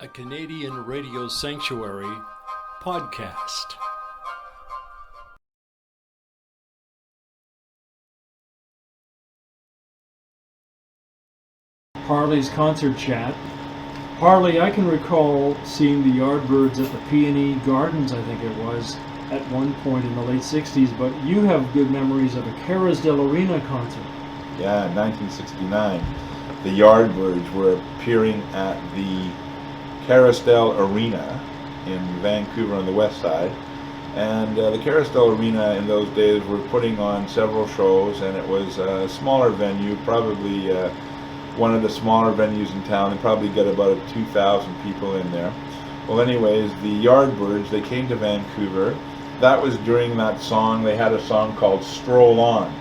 a Canadian radio sanctuary podcast. Harley's concert chat. Harley, I can recall seeing the Yardbirds at the Peony Gardens, I think it was, at one point in the late 60s, but you have good memories of a Carousel Arena concert. Yeah, in 1969, the Yardbirds were appearing at the Carousel Arena in Vancouver on the west side. And the Carousel Arena in those days were putting on several shows, and it was a smaller venue, probably one of the smaller venues in town. They probably get about 2,000 people in there. Well, anyways, the Yardbirds, they came to Vancouver. That was during that song. They had a song called Stroll On,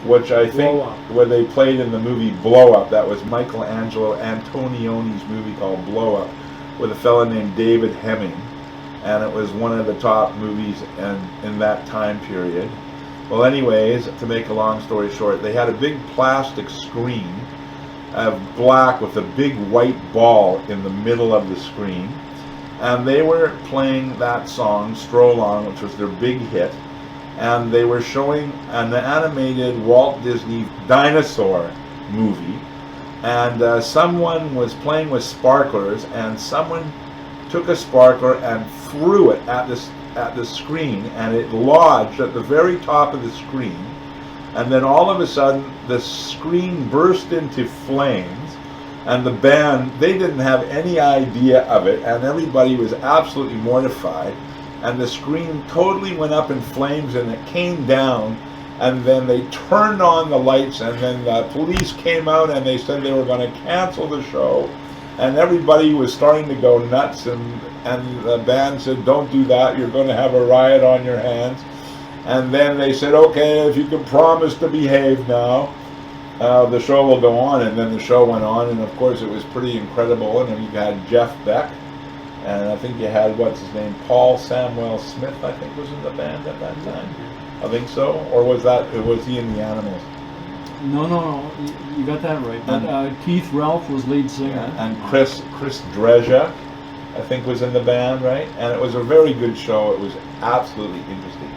which I think where they played in the movie Blow Up. That was Michelangelo Antonioni's movie called Blow Up with a fella named David Hemming, and it was one of the top movies in that time period. Well, anyways, to make a long story short, they had a big plastic screen of black with a big white ball in the middle of the screen, and they were playing that song Stroll On, which was their big hit, and they were showing an animated Walt Disney dinosaur movie, and someone was playing with sparklers, and someone took a sparkler and threw it at the screen, and it lodged at the very top of the screen. And then all of a sudden, the screen burst into flames, and the band, they didn't have any idea of it, and everybody was absolutely mortified. And the screen totally went up in flames, and it came down, and then they turned on the lights, and then the police came out, and they said they were going to cancel the show. And everybody was starting to go nuts, and the band said, "Don't do that, you're going to have a riot on your hands." And then they said, "Okay, if you can promise to behave now, the show will go on." And then the show went on, and of course it was pretty incredible. And then you had Jeff Beck, and I think you had, what's his name, Paul Samuel Smith, I think was in the band at that time. I think so. Or was he in the Animals? No, you got that right. But Keith Ralph was lead singer. Yeah, and Chris Dreja, I think, was in the band, right? And it was a very good show. It was absolutely interesting.